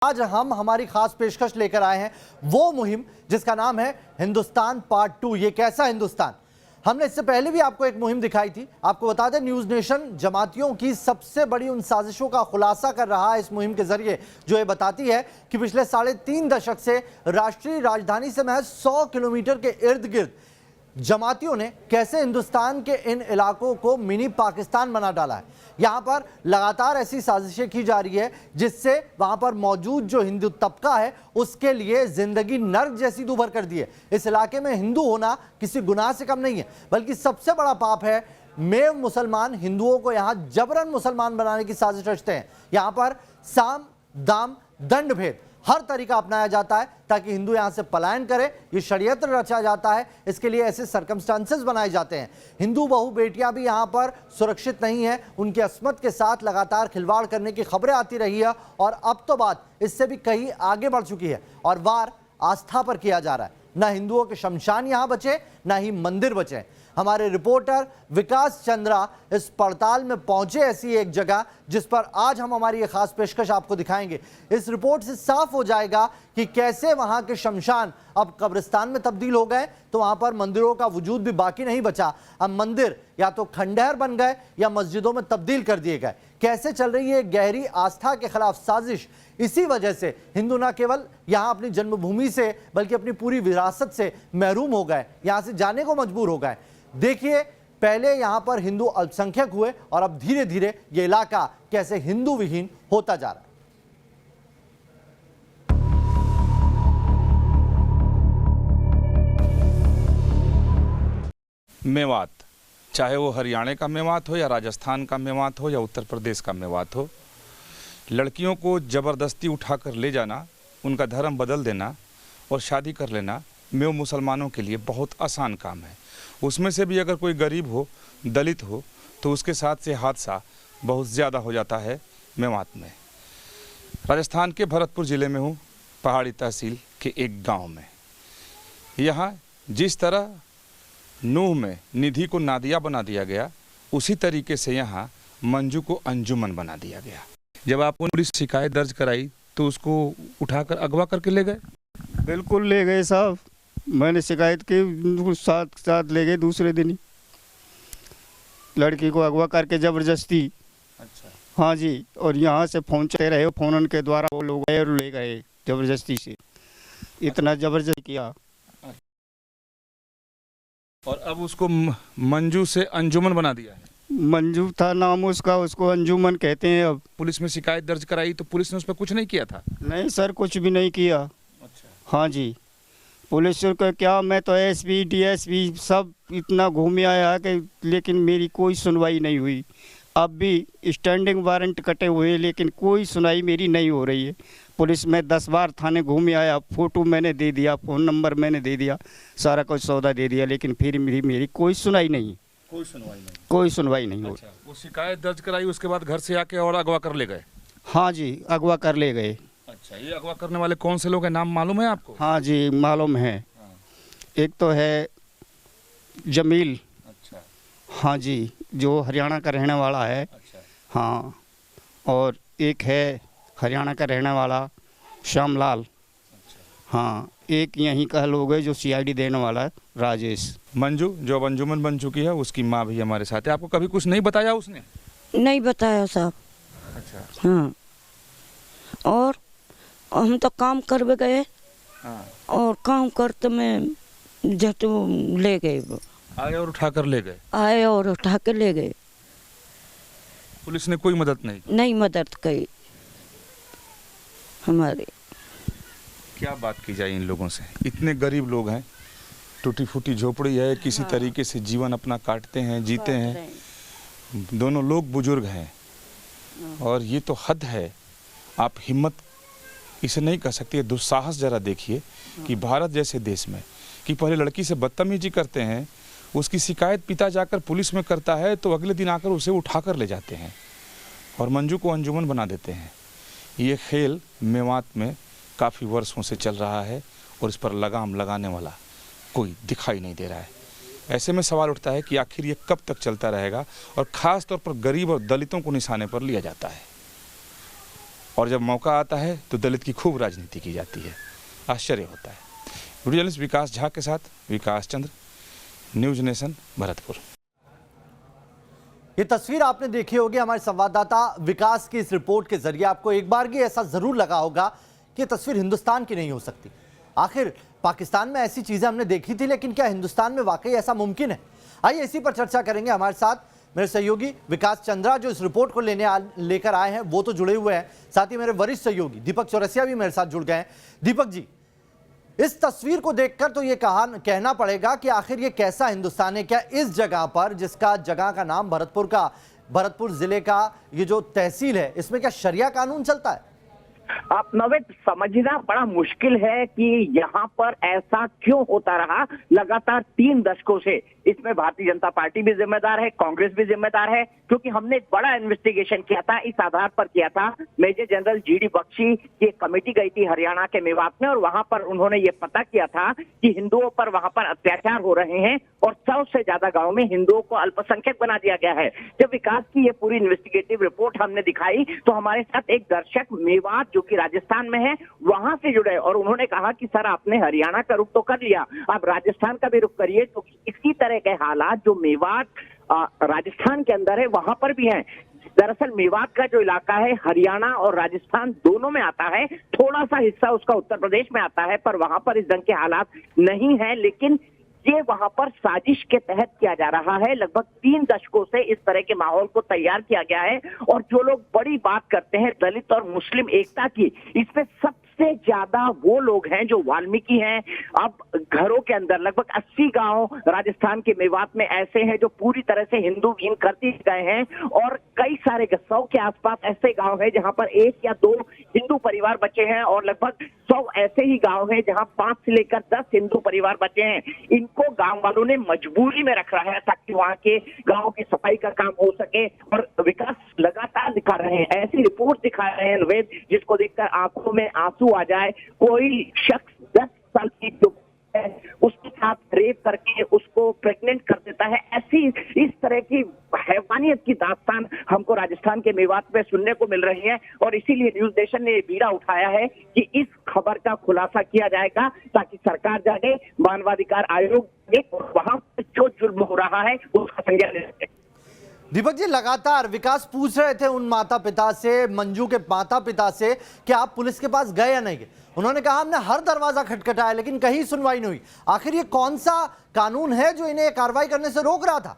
आज हम हमारी खास पेशकश लेकर आए हैं वो मुहिम जिसका नाम है हिंदुस्तान पार्ट 2। ये कैसा हिंदुस्तान? हमने इससे पहले भी आपको एक मुहिम दिखाई थी। आपको बता दें, न्यूज नेशन जमातियों की सबसे बड़ी उन साजिशों का खुलासा कर रहा है इस मुहिम के जरिए, जो ये बताती है कि पिछले 3.5 दशक से राष्ट्रीय राजधानी से महज 100 किलोमीटर के इर्द गिर्द जमातियों ने कैसे हिंदुस्तान के इन इलाकों को मिनी पाकिस्तान बना डाला है। यहाँ पर लगातार ऐसी साजिशें की जा रही है जिससे वहाँ पर मौजूद जो हिंदू तबका है उसके लिए जिंदगी नर्क जैसी दूभर कर दी है। इस इलाके में हिंदू होना किसी गुनाह से कम नहीं है, बल्कि सबसे बड़ा पाप है। मेव मुसलमान हिंदुओं को यहाँ जबरन मुसलमान बनाने की साजिश रचते हैं। यहाँ पर साम दाम दंड भेद हर तरीका अपनाया जाता है ताकि हिंदू यहां से पलायन करे। ये षड्यंत्र रचा जाता है, इसके लिए ऐसे सर्कमस्टांसेस बनाए जाते हैं। हिंदू बहू बेटियां भी यहां पर सुरक्षित नहीं है। उनकी अस्मत के साथ लगातार खिलवाड़ करने की खबरें आती रही है और अब तो बात इससे भी कहीं आगे बढ़ चुकी है और वार आस्था पर किया जा रहा है। ना हिंदुओं के शमशान यहां बचे, ना ही मंदिर बचे। हमारे रिपोर्टर विकास चंद्रा इस पड़ताल में पहुंचे ऐसी एक जगह जिस पर आज हम हमारी ये खास पेशकश आपको दिखाएंगे। इस रिपोर्ट से साफ हो जाएगा कि कैसे वहां के शमशान अब कब्रिस्तान में तब्दील हो गए, तो वहां पर मंदिरों का वजूद भी बाकी नहीं बचा। अब मंदिर या तो खंडहर बन गए या मस्जिदों में तब्दील कर दिए गए। कैसे चल रही है गहरी आस्था के खिलाफ साजिश। इसी वजह से हिंदू न केवल यहां अपनी जन्मभूमि से बल्कि अपनी पूरी विरासत से महरूम हो गए, यहां से जाने को मजबूर हो गए। देखिए, पहले यहां पर हिंदू अल्पसंख्यक हुए और अब धीरे धीरे यह इलाका कैसे हिंदू विहीन होता जा रहा है। मेवात, चाहे वो हरियाणा का मेवात हो या राजस्थान का मेवात हो या उत्तर प्रदेश का मेवात हो, लड़कियों को ज़बरदस्ती उठाकर ले जाना, उनका धर्म बदल देना और शादी कर लेना मेव मुसलमानों के लिए बहुत आसान काम है। उसमें से भी अगर कोई गरीब हो, दलित हो, तो उसके साथ से हादसा बहुत ज़्यादा हो जाता है मेवात में। राजस्थान के भरतपुर ज़िले में हूँ, पहाड़ी तहसील के एक गांव में। यहाँ जिस तरह नूह में निधि को नादिया बना दिया गया, उसी तरीके से यहाँ मंजू को अंजुमन बना दिया गया। जब आपने पुलिस शिकायत दर्ज कराई तो उसको उठाकर अगवा करके ले गए? बिल्कुल ले गए साहब, मैंने शिकायत की, साथ ले गए दूसरे दिन ही लड़की को अगवा करके ज़बरदस्ती। अच्छा। हाँ जी, और यहाँ से फ़ोन चले रहे, फ़ोन के द्वारा वो लोग गए और ले गए ज़बरदस्ती से। इतना ज़बरदस्त किया। और अब उसको मंजू से अंजुमन बना दिया है। मंजू था नाम उसका, उसको अंजुमन कहते हैं। अब पुलिस में शिकायत दर्ज कराई तो पुलिस ने उस पर कुछ नहीं किया था? नहीं सर, कुछ भी नहीं किया। अच्छा। हाँ जी, पुलिस को क्या, मैं तो एसपी डीएसपी सब इतना घूम आया कि लेकिन मेरी कोई सुनवाई नहीं हुई। अब भी स्टैंडिंग वारंट कटे हुए लेकिन कोई सुनवाई मेरी नहीं हो रही है। पुलिस में 10 बार थाने घूम आया, फ़ोटो मैंने दे दिया, फ़ोन नंबर मैंने दे दिया, सारा कुछ सौदा दे दिया, लेकिन फिर मेरी कोई सुनवाई नहीं। कोई सुनवाई नहीं? कोई सुनवाई नहीं हो। अच्छा, वो शिकायत दर्ज कराई, उसके बाद घर से आके और अगवा कर ले गए? हाँ जी, अगवा कर ले गए। अच्छा, ये अगवा करने वाले कौन से लोग हैं, नाम मालूम है आपको? हाँ जी मालूम है। एक तो है जमील। अच्छा। हाँ जी, जो हरियाणा का रहने वाला है। अच्छा। हाँ, और एक है हरियाणा का रहने वाला श्यामलाल। अच्छा। हाँ, एक यहीं का लोग है जो सीआईडी देने वाला है, राजेश। मंजू जो अब अंजुमन बन चुकी है, उसकी माँ भी हमारे साथ है। आपको कभी कुछ नहीं बताया उसने? नहीं बताया साहब। अच्छा। हाँ, और हम तो काम कर गए। हाँ। और काम करते में जट ले गए, आए और उठा कर ले गए? आए और उठा के ले गए। पुलिस ने कोई मदद नहीं मदद की हमारी। क्या बात की जाए इन लोगों से? इतने गरीब लोग हैं, टूटी फूटी झोपड़ी है, किसी तरीके से जीवन अपना काटते हैं, जीते हैं। दोनों लोग बुजुर्ग हैं और ये तो हद है। आप हिम्मत इसे नहीं कह सकती, दुस्साहस जरा देखिए कि भारत जैसे देश में कि पहले लड़की से बदतमीजी करते हैं, उसकी शिकायत पिता जाकर पुलिस में करता है तो अगले दिन आकर उसे उठाकर ले जाते हैं और मंजू को अंजुमन बना देते हैं। ये खेल मेवात में काफ़ी वर्षों से चल रहा है और इस पर लगाम लगाने वाला कोई दिखाई नहीं दे रहा है। ऐसे में सवाल उठता है कि आखिर ये कब तक चलता रहेगा और ख़ास तौर पर गरीब और दलितों को निशाने पर लिया जाता है। और जब मौका आता है तो दलित की खूब राजनीति की जाती है। आश्चर्य होता है। वीडियो जर्नलिस्ट विकास झा के साथ विकास चंद्र, न्यूज नेशन, भरतपुर। ये तस्वीर आपने देखी होगी हमारे संवाददाता विकास की इस रिपोर्ट के जरिए। आपको एक बार की ऐसा जरूर लगा होगा कि तस्वीर हिंदुस्तान की नहीं हो सकती। आखिर पाकिस्तान में ऐसी चीजें हमने देखी थी, लेकिन क्या हिंदुस्तान में वाकई ऐसा मुमकिन है? आइए इसी पर चर्चा करेंगे। हमारे साथ मेरे सहयोगी विकास चंद्रा जो इस रिपोर्ट को लेकर आए हैं वो तो जुड़े हुए हैं, साथ ही मेरे वरिष्ठ सहयोगी दीपक चौरसिया भी मेरे साथ जुड़ गए हैं। दीपक जी, इस तस्वीर को देखकर तो ये कहना पड़ेगा कि आखिर ये कैसा हिंदुस्तान है? क्या इस जगह पर, जिसका जगह का नाम भरतपुर जिले का ये जो तहसील है, इसमें क्या शरिया कानून चलता है? आप नवेद, समझना बड़ा मुश्किल है कि यहाँ पर ऐसा क्यों होता रहा लगातार 3 दशकों से। इसमें भारतीय जनता पार्टी भी जिम्मेदार है, कांग्रेस भी जिम्मेदार है, क्योंकि हमने एक बड़ा इन्वेस्टिगेशन किया था। इस आधार पर किया था। मेजर जनरल जीडी बख्शी की एक कमेटी गई थी हरियाणा के मेवात में, और वहां पर उन्होंने ये पता किया था कि हिंदुओं पर वहां पर अत्याचार हो रहे हैं और 100 से ज्यादा गाँव में हिंदुओं को अल्पसंख्यक बना दिया गया है। जब विकास की ये पूरी इन्वेस्टिगेटिव रिपोर्ट हमने दिखाई तो हमारे साथ एक दर्शक मेवात जो कि राजस्थान में है वहां से जुड़े, और उन्होंने कहा कि सर आपने हरियाणा का रुख तो कर लिया, आप राजस्थान का भी रुख करिए, तो इसी तरह के हालात जो मेवात राजस्थान के अंदर है वहां पर भी हैं। दरअसल मेवात का जो इलाका है हरियाणा और राजस्थान दोनों में आता है, थोड़ा सा हिस्सा उसका उत्तर प्रदेश में आता है, पर वहां पर इस ढंग के हालात नहीं है। लेकिन ये वहां पर साजिश के तहत किया जा रहा है। लगभग 3 दशकों से इस तरह के माहौल को तैयार किया गया है, और जो लोग बड़ी बात करते हैं दलित और मुस्लिम एकता की, इसमें सबसे ज्यादा वो लोग हैं जो वाल्मीकि हैं। अब घरों के अंदर लगभग 80 गांव राजस्थान के मेवात में ऐसे हैं जो पूरी तरह से हिंदू विहीन कर दिए गए हैं, और कई सारे 100 के आसपास ऐसे गांव हैं जहां पर 1 या 2 हिंदू परिवार बचे हैं, और लगभग 100 ऐसे ही गांव हैं जहां 5 से लेकर 10 हिंदू परिवार बचे हैं। इनको गांव वालों ने मजबूरी में रख रहा है ताकि वहां के गांव की सफाई का काम हो सके, और विकास लगातार दिखा रहे हैं, ऐसी रिपोर्ट दिखा रहे हैं नवेद जिसको देखकर आंखों में आंसू आ जाए। कोई शख्स 10 साल की जो है उसके साथ रेप करके उसको प्रेग्नेंट कर देता है। ऐसी इस तरह की हैवानियत की दास्तान हमको राजस्थान के मेवात में सुनने को मिल रही है, और इसीलिए न्यूज नेशन ने बीड़ा उठाया है कि इस खबर का खुलासा किया जाएगा ताकि सरकार जागे, मानवाधिकार आयोग वहां जो जुल्म हो रहा है उसका संज्ञान ले सके। दीपक जी, लगातार विकास पूछ रहे थे उन माता पिता से, मंजू के माता पिता से, कि आप पुलिस के पास गए या नहीं गए। उन्होंने कहा हमने हर दरवाजा खटखटाया लेकिन कहीं सुनवाई नहीं हुई। आखिर ये कौन सा कानून है जो इन्हें कार्रवाई करने से रोक रहा था?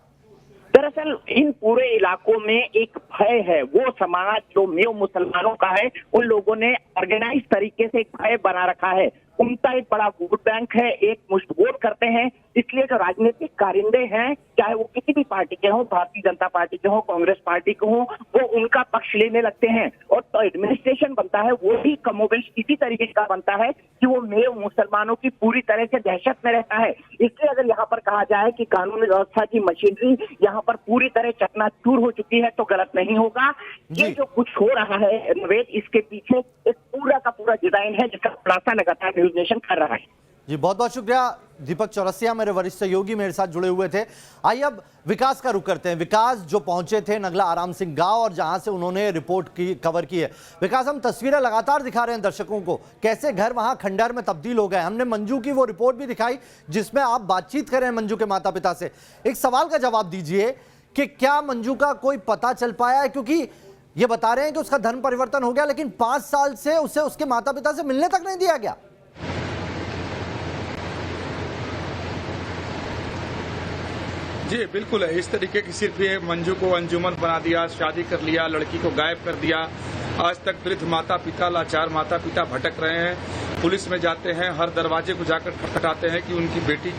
दरअसल इन पूरे इलाकों में एक भय है, वो समाज जो मेव मुसलमानों का है, उन लोगों ने ऑर्गेनाइज तरीके से एक भय बना रखा है। उनका एक बड़ा वोट बैंक है, एक मुश्त वोट करते हैं, इसलिए जो राजनीतिक कारिंदे हैं, चाहे वो किसी भी पार्टी के हों, भारतीय जनता पार्टी के हों, कांग्रेस पार्टी के हों, वो उनका पक्ष लेने लगते हैं, और तो एडमिनिस्ट्रेशन बनता है वो भी कमोबेश इसी तरीके का बनता है कि वो मेव मुसलमानों की पूरी तरह से दहशत में रहता है। इसलिए अगर यहाँ पर कहा जाए कि कानून व्यवस्था की मशीनरी यहाँ पर पूरी तरह चकनाचूर हो चुकी है तो गलत नहीं होगा। ये जो कुछ हो रहा है नवेद, इसके पीछे एक पूरा का पूरा डिजाइन है जिसका खुलासा लगातार न्यूज नेशन कर रहा है। जी, बहुत बहुत शुक्रिया दीपक चौरसिया, मेरे वरिष्ठ सहयोगी मेरे साथ जुड़े हुए थे। आइए अब विकास का रुख करते हैं। विकास जो पहुंचे थे नगला आराम सिंह गांव, और जहां से उन्होंने रिपोर्ट की कवर की है। विकास, हम तस्वीरें लगातार दिखा रहे हैं दर्शकों को, कैसे घर वहां खंडहर में तब्दील हो गए। हमने मंजू की वो रिपोर्ट भी दिखाई जिसमें आप बातचीत कर रहे हैं मंजू के माता पिता से। एक सवाल का जवाब दीजिए कि क्या मंजू का कोई पता चल पाया है? क्योंकि ये बता रहे हैं कि उसका धर्म परिवर्तन हो गया, लेकिन 5 साल से उसे उसके माता पिता से मिलने तक नहीं दिया गया। जी बिल्कुल है, इस तरीके की सिर्फ ये मंजू को अंजुमन बना दिया, शादी कर लिया, लड़की को गायब कर दिया। आज तक वृद्ध माता पिता, लाचार माता पिता भटक रहे हैं, पुलिस में जाते हैं, हर दरवाजे को जाकर खटखटाते हैं कि उनकी बेटी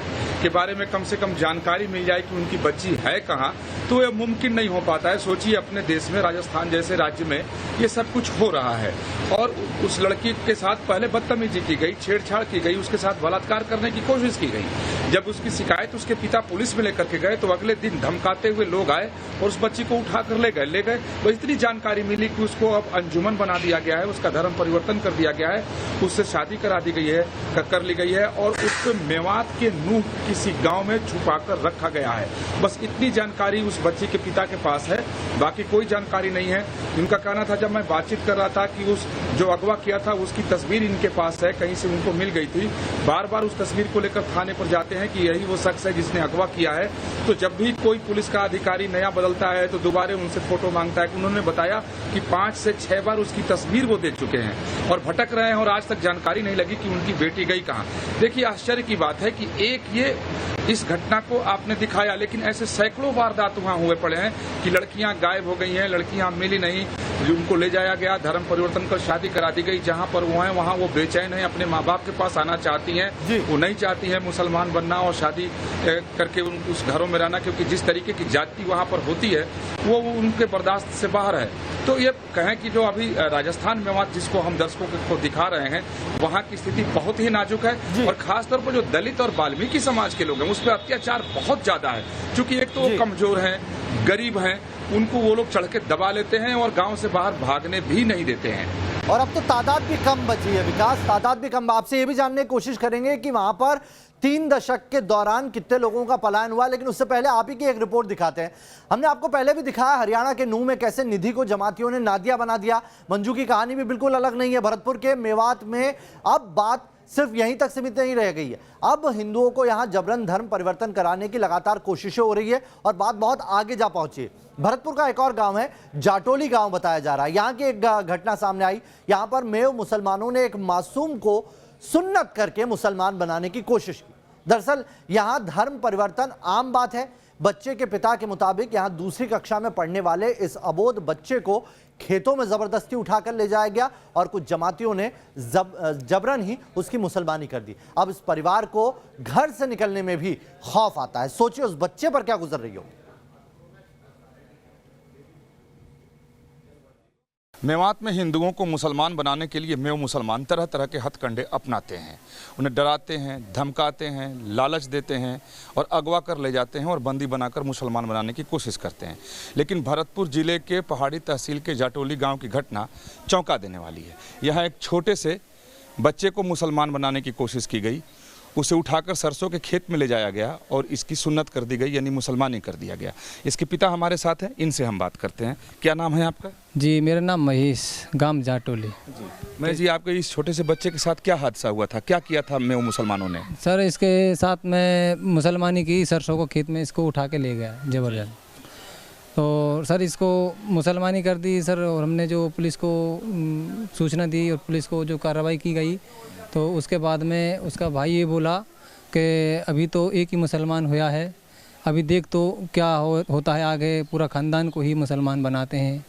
के बारे में कम से कम जानकारी मिल जाए कि उनकी बच्ची है कहाँ, तो यह मुमकिन नहीं हो पाता है। सोचिए अपने देश में, राजस्थान जैसे राज्य में ये सब कुछ हो रहा है, और उस लड़की के साथ पहले बदतमीजी की गई, छेड़छाड़ की गई, उसके साथ बलात्कार करने की कोशिश की गई। जब उसकी शिकायत उसके पिता पुलिस में लेकर के गए तो अगले दिन धमकाते हुए लोग आए और उस बच्ची को उठाकर ले गए। तो इतनी जानकारी मिली कि उसको अब अंजुमन बना दिया गया है, उसका धर्म परिवर्तन कर दिया गया है, उससे शादी करा दी गई है, कर ली गई है, और उसको मेवात के नूह किसी गांव में छुपाकर रखा गया है। बस इतनी जानकारी उस बच्ची के पिता के पास है। बाकी कोई जानकारी नहीं है। इनका कहना था, जब मैं बातचीत कर रहा था, कि उस जो अगवा किया था उसकी तस्वीर इनके पास है, कहीं से उनको मिल गई थी। बार बार उस तस्वीर को लेकर थाने पर जाते हैं कि यही वो शख्स है जिसने अगवा किया है। तो जब भी कोई पुलिस का अधिकारी नया बदलता है तो दोबारा उनसे फोटो मांगता है। उन्होंने बताया कि 5 से 6 बार उसकी तस्वीर वो दे चुके हैं और भटक रहे हैं और आज तक जानकारी नहीं लगी कि उनकी बेटी गई कहाँ। देखिए, आश्चर्य की बात है कि एक ये इस घटना को आपने दिखाया, लेकिन ऐसे सैकड़ों वारदात वहां हुए पड़े हैं कि लड़कियां गायब हो गई हैं, लड़कियां मिली नहीं, उनको ले जाया गया, धर्म परिवर्तन कर शादी करा दी गई। जहां पर वो हैं वहां वो बेचैन है, अपने माँ बाप के पास आना चाहती हैं, वो नहीं चाहती है मुसलमान बनना और शादी करके उस घरों में रहना, क्योंकि जिस तरीके की जाति वहां पर होती है वो उनके बर्दाश्त से बाहर है। तो ये कहें कि जो अभी राजस्थान मेवात जिसको हम दर्शकों को दिखा रहे हैं, वहाँ की स्थिति बहुत ही नाजुक है और खासतौर पर जो दलित और वाल्मीकि समाज के लोग हैं उस पर अत्याचार बहुत ज्यादा है। क्योंकि एक तो वो कमजोर हैं, गरीब हैं, उनको वो लोग चढ़ के दबा लेते हैं और गांव से बाहर भागने भी नहीं देते हैं। और अब तो तादाद भी कम बची है विकास, तादाद भी कम। आपसे ये भी जानने की कोशिश करेंगे कि वहां पर 3 दशक के दौरान कितने लोगों का पलायन हुआ, लेकिन उससे पहले आप ही की एक रिपोर्ट दिखाते हैं। हमने आपको पहले भी दिखाया हरियाणा के नूह में कैसे निधि को जमातियों ने नादिया बना दिया। मंजू की कहानी भी बिल्कुल अलग नहीं है। भरतपुर के मेवात में अब बात सिर्फ यहीं तक सीमित नहीं रह गई है, अब हिंदुओं को यहां जबरन धर्म परिवर्तन कराने की लगातार कोशिशें हो रही है और बात बहुत आगे जा पहुंची है। भरतपुर का एक और गांव है, जाटोली गांव बताया जा रहा है। यहां की एक घटना सामने आई। यहां पर मेव मुसलमानों ने एक मासूम को सुन्नत करके मुसलमान बनाने की कोशिश की। दरअसल यहां धर्म परिवर्तन आम बात है। बच्चे के पिता के मुताबिक यहां दूसरी कक्षा में पढ़ने वाले इस अबोध बच्चे को खेतों में जबरदस्ती उठाकर ले जाया गया और कुछ जमातियों ने जबरन ही उसकी मुसलमानी कर दी। अब इस परिवार को घर से निकलने में भी खौफ आता है। सोचिए उस बच्चे पर क्या गुजर रही होगी। मेवात में हिंदुओं को मुसलमान बनाने के लिए मेव मुसलमान तरह तरह के हथकंडे अपनाते हैं। उन्हें डराते हैं, धमकाते हैं, लालच देते हैं और अगवा कर ले जाते हैं और बंदी बनाकर मुसलमान बनाने की कोशिश करते हैं। लेकिन भरतपुर जिले के पहाड़ी तहसील के जाटोली गांव की घटना चौंका देने वाली है। यहाँ एक छोटे से बच्चे को मुसलमान बनाने की कोशिश की गई, उसे उठाकर सरसों के खेत में ले जाया गया और इसकी सुन्नत कर दी गई, यानी मुसलमानी कर दिया गया। इसके पिता हमारे साथ हैं, इनसे हम बात करते हैं। क्या नाम है आपका? जी, मेरा नाम महेश, गांव जाटोली। जी महेश जी, आपके इस छोटे से बच्चे के साथ क्या हादसा हुआ था? क्या किया था मेव मुसलमानों ने? सर, इसके साथ में मुसलमानी की, सरसों को खेत में इसको उठा के ले गया जबरदस्त। तो सर इसको मुसलमानी कर दी सर, और हमने जो पुलिस को सूचना दी और पुलिस को जो कार्रवाई की गई, तो उसके बाद में उसका भाई ये बोला कि अभी तो एक ही मुसलमान हुआ है, अभी देख तो क्या होता है आगे, पूरा ख़ानदान को ही मुसलमान बनाते हैं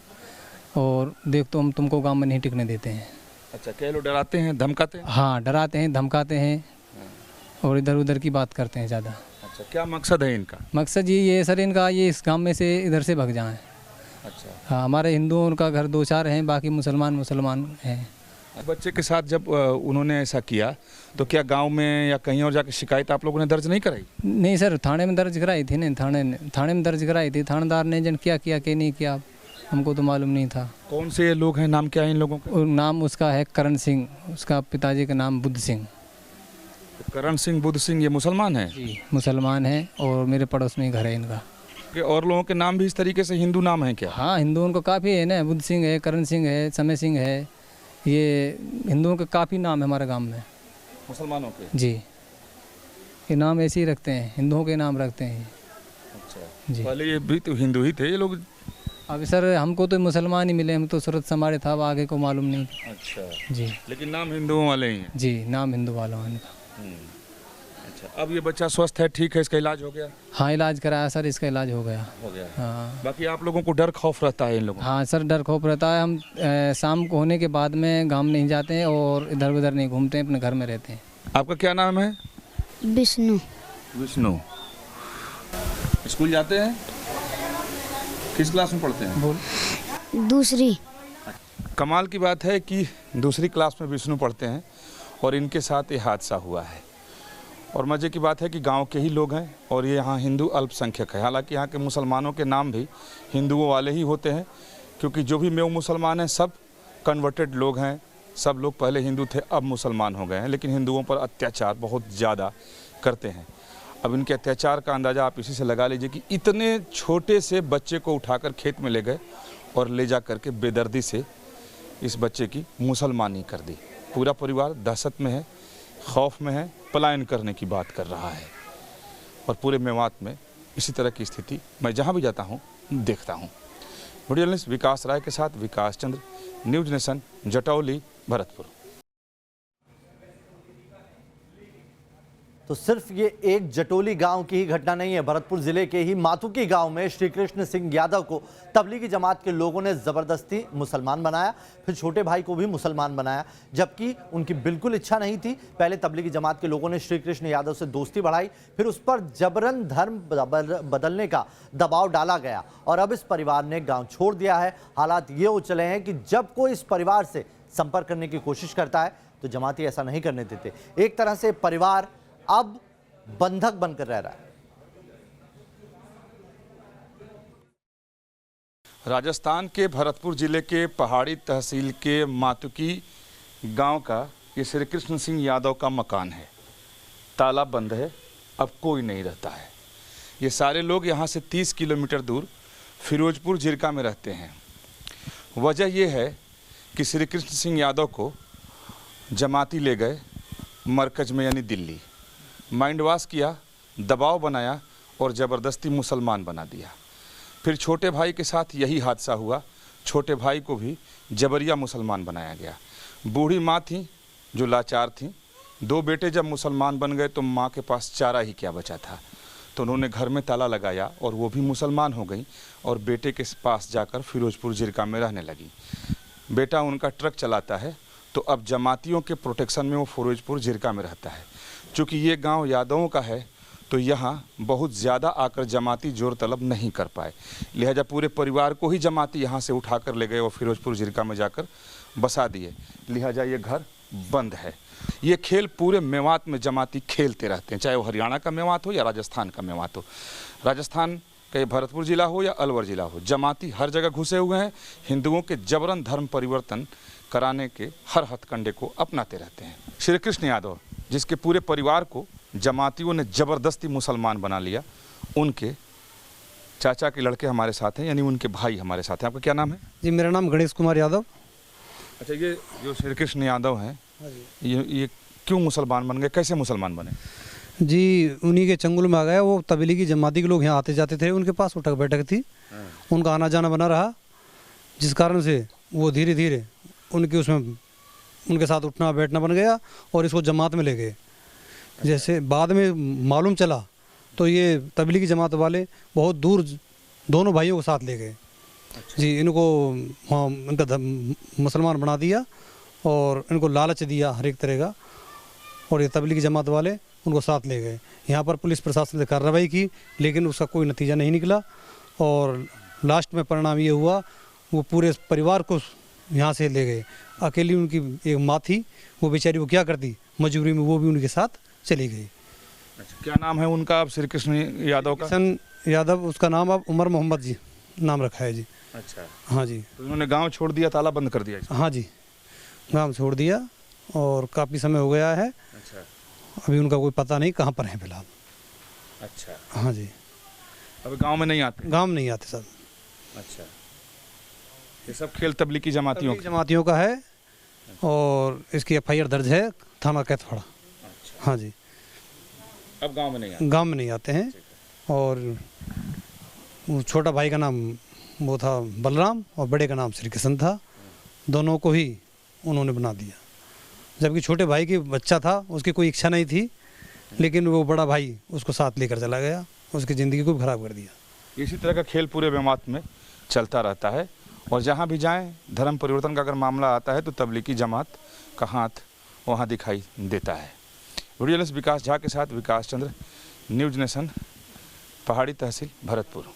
और देख तो हम तुमको गांव में नहीं टिकने देते हैं। अच्छा, क्या लोग डराते हैं, धमकाते हैं? हाँ, डराते हैं, धमकाते हैं और इधर उधर की बात करते हैं ज़्यादा। अच्छा, क्या मकसद है इनका? मकसद ये सर इनका, ये इस गांव में से इधर से भाग जाएं। अच्छा। हाँ, हमारे हिंदुओं का घर 2-4 हैं, बाकी मुसलमान हैं। बच्चे के साथ जब उन्होंने ऐसा किया तो क्या गांव में या कहीं और जाकर शिकायत आप लोगों ने दर्ज नहीं कराई? नहीं सर, थाने में दर्ज कराई थी। नहीं, थाने में दर्ज कराई थी। थानेदार ने जन क्या किया कि नहीं किया हमको तो मालूम नहीं था। कौन से लोग हैं, नाम क्या है इन लोगों का? नाम उसका है करण सिंह, उसका पिताजी का नाम बुद्ध सिंह। करण सिंह, बुद्ध सिंह, ये मुसलमान है? जी, मुसलमान है और मेरे पड़ोस में ही घर है इनका। और लोगों के नाम भी इस तरीके से हिंदू नाम है क्या? हाँ, हिंदुओं को काफ़ी है ना, बुद्ध सिंह है, करण सिंह है, समय सिंह है, ये हिंदुओं के काफ़ी नाम है हमारे गांव में। मुसलमानों के? जी, ये नाम ऐसे ही रखते हैं, हिंदुओं के नाम रखते हैं। अच्छा जी। पहले ये भी तो हिंदू ही थे ये लोग? अभी सर हमको तो मुसलमान ही मिले, हम तो सूरत समारे था, आगे को मालूम नहीं। अच्छा जी, लेकिन नाम हिंदुओं वाले ही हैं? जी, नाम हिंदू वालों हैं। अच्छा, अब ये बच्चा स्वस्थ है, ठीक है, इसका इलाज हो गया? हाँ, इलाज कराया सर, इसका इलाज हो गया। हाँ। बाकी आप लोगों को डर खौफ रहता है इन लोगों? हाँ सर, डर खौफ रहता है। हम शाम को होने के बाद में गांव नहीं जाते हैं और इधर उधर नहीं घूमते हैं, अपने घर में रहते हैं। आपका क्या नाम है? विष्णु। विष्णु, स्कूल जाते हैं? किस क्लास में पढ़ते हैं? बोल। दूसरी। कमाल की बात है कि दूसरी क्लास में विष्णु पढ़ते हैं और इनके साथ ये हादसा हुआ है। और मज़े की बात है कि गांव के ही लोग हैं और ये यहाँ हिंदू अल्पसंख्यक है। हालांकि यहाँ के मुसलमानों के नाम भी हिंदुओं वाले ही होते हैं, क्योंकि जो भी मेव मुसलमान हैं सब कन्वर्टेड लोग हैं। सब लोग पहले हिंदू थे, अब मुसलमान हो गए हैं, लेकिन हिंदुओं पर अत्याचार बहुत ज़्यादा करते हैं। अब इनके अत्याचार का अंदाज़ा आप इसी से लगा लीजिए कि इतने छोटे से बच्चे को उठाकर खेत में ले गए और ले जा करके बेदर्दी से इस बच्चे की मुसलमानी कर दी। पूरा परिवार दहशत में है, खौफ में है, पलायन करने की बात कर रहा है। और पूरे मेवात में इसी तरह की स्थिति मैं जहाँ भी जाता हूँ देखता हूँ। वीडियो जर्नलिस्ट विकास राय के साथ विकास चंद्र, न्यूज़ नेशन, जटौली, भरतपुर। तो सिर्फ ये एक जटोली गांव की ही घटना नहीं है। भरतपुर जिले के ही मातुकी गांव में श्री कृष्ण सिंह यादव को तबलीगी जमात के लोगों ने जबरदस्ती मुसलमान बनाया, फिर छोटे भाई को भी मुसलमान बनाया, जबकि उनकी बिल्कुल इच्छा नहीं थी। पहले तबलीगी जमात के लोगों ने श्री कृष्ण यादव से दोस्ती बढ़ाई, फिर उस पर जबरन धर्म बदलने का दबाव डाला गया और अब इस परिवार ने गाँव छोड़ दिया है। हालात ये हो चले हैं कि जब कोई इस परिवार से संपर्क करने की कोशिश करता है तो जमाती ऐसा नहीं करने देते। एक तरह से परिवार अब बंधक बनकर रह रहा है। राजस्थान के भरतपुर जिले के पहाड़ी तहसील के मातुकी गांव का ये श्री कृष्ण सिंह यादव का मकान है। ताला बंद है, अब कोई नहीं रहता है। ये सारे लोग यहाँ से 30 किलोमीटर दूर फिरोजपुर जिरका में रहते हैं। वजह यह है कि श्री कृष्ण सिंह यादव को जमाती ले गए मरकज में यानी दिल्ली, माइंड वॉश किया, दबाव बनाया और ज़बरदस्ती मुसलमान बना दिया। फिर छोटे भाई के साथ यही हादसा हुआ, छोटे भाई को भी जबरिया मुसलमान बनाया गया। बूढ़ी माँ थी जो लाचार थी, 2 बेटे जब मुसलमान बन गए तो माँ के पास चारा ही क्या बचा था, तो उन्होंने घर में ताला लगाया और वो भी मुसलमान हो गई और बेटे के पास जाकर फिरोजपुर जिरका में रहने लगी। बेटा उनका ट्रक चलाता है, तो अब जमातियों के प्रोटेक्शन में वो फिरोजपुर जिरका में रहता है। चूँकि ये गांव यादवों का है तो यहाँ बहुत ज़्यादा आकर जमाती जोर तलब नहीं कर पाए, लिहाजा पूरे परिवार को ही जमाती यहाँ से उठा कर ले गए और फिरोजपुर जिरका में जाकर बसा दिए। लिहाजा ये घर बंद है। ये खेल पूरे मेवात में जमाती खेलते रहते हैं, चाहे वो हरियाणा का मेवात हो या राजस्थान का मेवात हो। राजस्थान का ये भरतपुर जिला हो या अलवर जिला हो, जमाती हर जगह घुसे हुए हैं। हिंदुओं के जबरन धर्म परिवर्तन कराने के हर हथकंडे को अपनाते रहते हैं। श्री कृष्ण यादव जिसके पूरे परिवार को जमातियों ने ज़बरदस्ती मुसलमान बना लिया, उनके चाचा के लड़के हमारे साथ हैं, यानी उनके भाई हमारे साथ हैं। आपका क्या नाम है? जी मेरा नाम गणेश कुमार यादव। अच्छा, ये जो श्री कृष्ण यादव हैं ये क्यों मुसलमान बन गए, कैसे मुसलमान बने? जी उन्हीं के चंगुल में आ गया। वो तबलीगी जमाती के लोग यहाँ आते जाते थे, उनके पास उठक बैठक थी, उनका आना जाना बना रहा, जिस कारण से वो धीरे धीरे उनके साथ उठना बैठना बन गया और इसको जमात में ले गए। जैसे बाद में मालूम चला तो ये तबलीगी जमात वाले बहुत दूर दोनों भाइयों को साथ ले गए। जी इनको इनका मुसलमान बना दिया और इनको लालच दिया हर एक तरह का, और ये तबलीगी जमात वाले उनको साथ ले गए। यहाँ पर पुलिस प्रशासन ने कार्रवाई की, लेकिन उसका कोई नतीजा नहीं निकला और लास्ट में परिणाम ये हुआ वो पूरे परिवार को यहाँ से ले गए। अकेली उनकी एक माँ थी, वो बेचारी वो क्या करती, मजबूरी में वो भी उनके साथ चली गई। अच्छा, क्या नाम है उनका अब श्री कृष्ण यादव का? कृष्ण यादव, उसका नाम अब उमर मोहम्मद जी नाम रखा है जी। अच्छा, हाँ जी। तो उन्होंने गांव छोड़ दिया, ताला बंद कर दिया? हाँ जी, गाँव छोड़ दिया और काफ़ी समय हो गया है। अच्छा, अभी उनका कोई पता नहीं कहाँ पर है फिलहाल। अच्छा, हाँ जी, अब गांव में नहीं आते? गाँव में नहीं आते सब। अच्छा, ये सब खेल तबलीगी जमातियों का है और इसकी FIR दर्ज है थाना कैथवाड़ा। अच्छा, हाँ जी, अब गांव में नहीं आते? गांव में नहीं आते हैं। और वो छोटा भाई का नाम वो था बलराम और बड़े का नाम श्री कृष्ण था। दोनों को ही उन्होंने बना दिया, जबकि छोटे भाई की बच्चा था, उसकी कोई इच्छा नहीं थी, लेकिन वो बड़ा भाई उसको साथ लेकर चला गया, उसकी ज़िंदगी को भी खराब कर दिया। इसी तरह का खेल पूरे मेवात में चलता रहता है और जहाँ भी जाएं धर्म परिवर्तन का अगर मामला आता है तो तबलीगी जमात का हाथ वहाँ दिखाई देता है। वीडियो जर्नलिस्ट विकास झा के साथ विकास चंद्र, न्यूज़ नेशन, पहाड़ी तहसील, भरतपुर।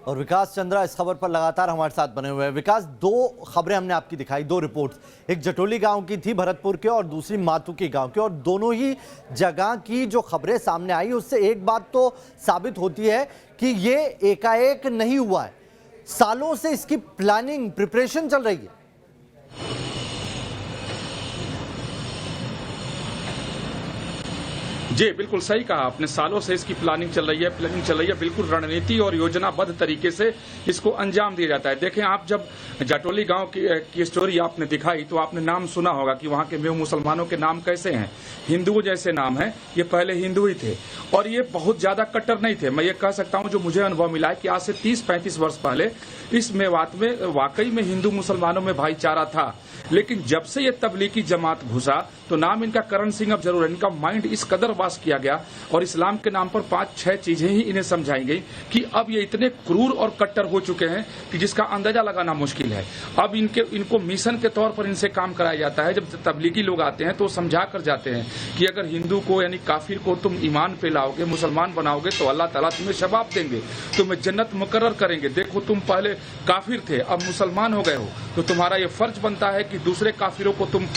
और विकास चंद्रा इस खबर पर लगातार हमारे साथ बने हुए हैं। विकास, 2 खबरें हमने आपकी दिखाई, 2 रिपोर्ट्स, एक जटोली गांव की थी भरतपुर के और दूसरी मातुकी गांव की, और दोनों ही जगह की जो खबरें सामने आई उससे एक बात तो साबित होती है कि ये एकाएक नहीं हुआ है, सालों से इसकी प्लानिंग प्रिपरेशन चल रही है। जी बिल्कुल सही कहा आपने, सालों से इसकी प्लानिंग चल रही है, बिल्कुल रणनीति और योजनाबद्ध तरीके से इसको अंजाम दिया जाता है। देखें, आप जब जाटोली गांव की स्टोरी आपने दिखाई तो आपने नाम सुना होगा कि वहां के मेव मुसलमानों के नाम कैसे हैं, हिंदुओं जैसे नाम है। ये पहले हिंदू ही थे और ये बहुत ज्यादा कट्टर नहीं थे। मैं ये कह सकता हूं, जो मुझे अनुभव मिला है कि आज से 30-35 वर्ष पहले इस मेवात में वाकई में हिंदू मुसलमानों में भाईचारा था। लेकिन जब से ये तबलीगी जमात घुसा तो नाम इनका करण सिंह अब जरूर है, इनका माइंड इस कदर वाश किया गया और इस्लाम के नाम पर 5-6 चीजें ही इन्हें समझाई गई कि अब ये इतने क्रूर और कट्टर हो चुके हैं कि जिसका अंदाजा लगाना मुश्किल है। अब इनको मिशन के तौर पर इनसे काम कराया जाता है। जब तबलीगी लोग आते हैं तो समझा कर जाते हैं कि अगर हिंदू को यानी काफिर को तुम ईमान पे लाओगे, मुसलमान बनाओगे तो अल्लाह ताला तुम्हें शबाब देंगे, तुम्हें जन्नत मुकर्रर करेंगे। देखो, तुम पहले काफिर थे, अब मुसलमान हो गए हो, तो तुम्हारा ये फर्ज बनता है कि दूसरे काफिरों को तुम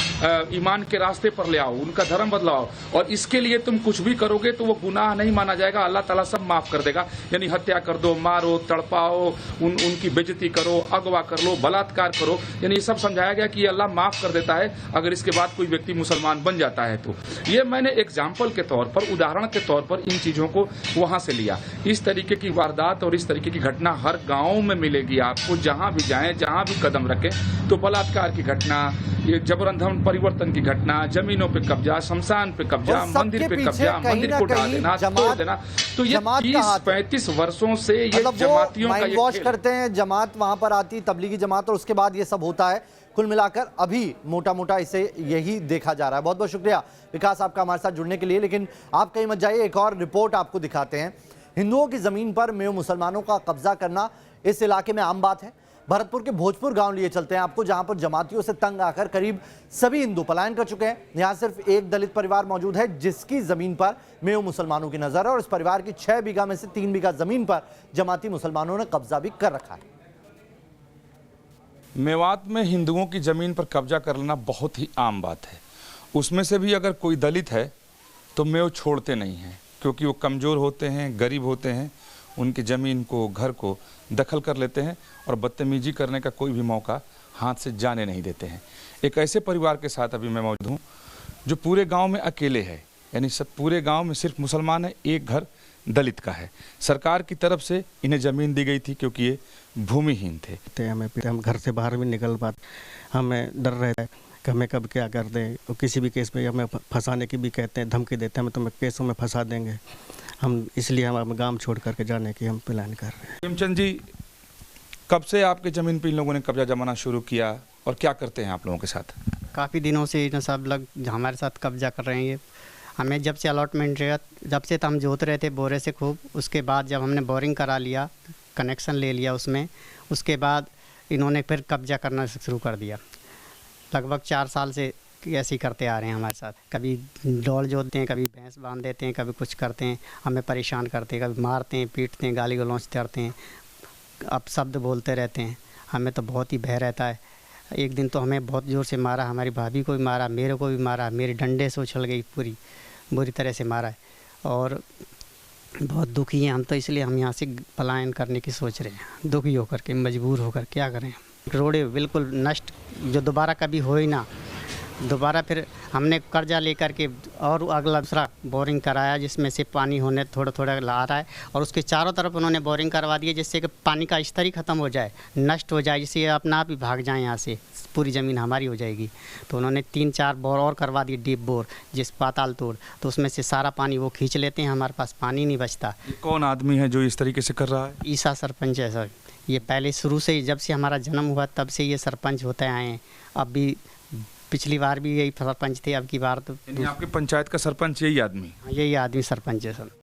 ईमान के रास्ते पर ले आओ, उनका धर्म बदलाओ, और इसके लिए तुम कुछ भी करोगे तो वो गुनाह नहीं माना जाएगा, अल्लाह ताला सब माफ कर देगा। यानी हत्या कर दो, मारो, तड़पाओ, उनकी बेइज्जती करो, अगवा कर लो, बलात्कार करो, यानी ये सब समझाया गया कि अल्लाह माफ कर देता है अगर इसके बाद कोई व्यक्ति मुसलमान बन जाता है। तो ये मैंने एग्जाम्पल के तौर पर, उदाहरण के तौर पर इन चीजों को वहां से लिया। इस तरीके की वारदात और इस तरीके की घटना हर गाँव में मिलेगी आपको, जहां भी जाएं, जहां भी कदम रखें। तो बलात्कार की घटना, ये जबरदस्ती परिवर्तन की घटना, जमीनों पे कब्जा, शमशान पे कब्जा, मंदिर पे कब्जा, मंदिर को ढा देना, तोड़ देना, तो ये 30-35 वर्षों से ये जमातियों का ये वॉश करते हैं। जमात वहां पर आती, तबलीगी जमात, और उसके बाद ये सब होता है। कुल मिलाकर अभी मोटा मोटा इसे यही देखा जा रहा है। बहुत बहुत शुक्रिया विकास आपका हमारे साथ जुड़ने के लिए। लेकिन आप कहीं मत जाइए, एक और रिपोर्ट आपको दिखाते हैं। हिंदुओं की जमीन पर मेव मुसलमानों का कब्जा करना इस इलाके में आम बात है। भरतपुर के भोजपुर गांव लिए चलते हैं आपको, जहां पर जमातियों से तंग आकर करीब सभी हिंदू पलायन कर चुके हैं। यहां सिर्फ एक दलित परिवार मौजूद है जिसकी जमीन पर मेव मुसलमानों की नजर है, और इस परिवार की 6 बीघा में से 3 बीघा जमीन पर जमाती मुसलमानों ने कब्जा भी कर रखा है। मेवात में हिंदुओं की जमीन पर कब्जा कर लेना बहुत ही आम बात है। उसमें से भी अगर कोई दलित है तो मेव छोड़ते नहीं हैं, क्योंकि वो कमज़ोर होते हैं, गरीब होते हैं, उनकी ज़मीन को, घर को दखल कर लेते हैं और बदतमीजी करने का कोई भी मौका हाथ से जाने नहीं देते हैं। एक ऐसे परिवार के साथ अभी मैं मौजूद हूँ जो पूरे गांव में अकेले है, यानी सब पूरे गांव में सिर्फ मुसलमान है, एक घर दलित का है। सरकार की तरफ से इन्हें ज़मीन दी गई थी क्योंकि ये भूमिहीन थे। हम घर से बाहर भी निकल पाते, हमें डर रहता है कि हमें कब क्या कर दें, और किसी भी केस में हमें फंसाने की भी कहते हैं, धमकी देते हैं, हमें तुम्हें केसों में फंसा देंगे। हम इसलिए हम गांव छोड़ करके जाने की हम प्लान कर रहे हैं। प्रेमचंद जी, कब से आपके ज़मीन पर इन लोगों ने कब्जा जमाना शुरू किया और क्या करते हैं आप लोगों के साथ? काफ़ी दिनों से इन सब लोग हमारे साथ कब्जा कर रहे हैं। ये हमें जब से अलॉटमेंट रहा, जब से तो हम जोत रहे थे बोरे से खूब, उसके बाद जब हमने बोरिंग करा लिया, कनेक्शन ले लिया उसमें, उसके बाद इन्होंने फिर कब्जा करना शुरू कर दिया। लगभग 4 साल से ऐसे ही करते आ रहे हैं हमारे साथ। कभी डोल जोतते हैं, कभी भैंस बांध देते हैं, कभी कुछ करते हैं, हमें परेशान करते हैं, कभी मारते हैं, पीटते हैं, गाली गलौज करते हैं, अब शब्द बोलते रहते हैं। हमें तो बहुत ही भय रहता है। एक दिन तो हमें बहुत ज़ोर से मारा, हमारी भाभी को भी मारा, मेरे को भी मारा, मेरी डंडे से उछल गई, पूरी बुरी तरह से मारा है और बहुत दुखी हैं हम तो। इसलिए हम यहाँ से पलायन करने की सोच रहे हैं, दुखी होकर के, मजबूर होकर। क्या करें, रोडें बिल्कुल नष्ट, जो दोबारा कभी हो ही ना। दोबारा फिर हमने कर्जा लेकर के और अगला दूसरा बोरिंग कराया, जिसमें से पानी होने थोड़ा थोड़ा ला रहा है, और उसके चारों तरफ उन्होंने बोरिंग करवा दिए जिससे कि पानी का स्तर ही ख़त्म हो जाए, नष्ट हो जाए, जिससे अपना आप ही भाग जाए यहाँ से, पूरी ज़मीन हमारी हो जाएगी। तो उन्होंने 3-4 बोर और करवा दिए, डीप बोर, जिस पाताल तोड़, तो उसमें से सारा पानी वो खींच लेते हैं, हमारे पास पानी नहीं बचता। कौन आदमी है जो इस तरीके से कर रहा है? ईसा सरपंच है सर। ये पहले शुरू से ही, जब से हमारा जन्म हुआ तब से ये सरपंच होते आए हैं। अब भी पिछली बार भी यही सरपंच थे, अब की बार तो आपके पंचायत का सरपंच यही आदमी? यही आदमी सरपंच है सर।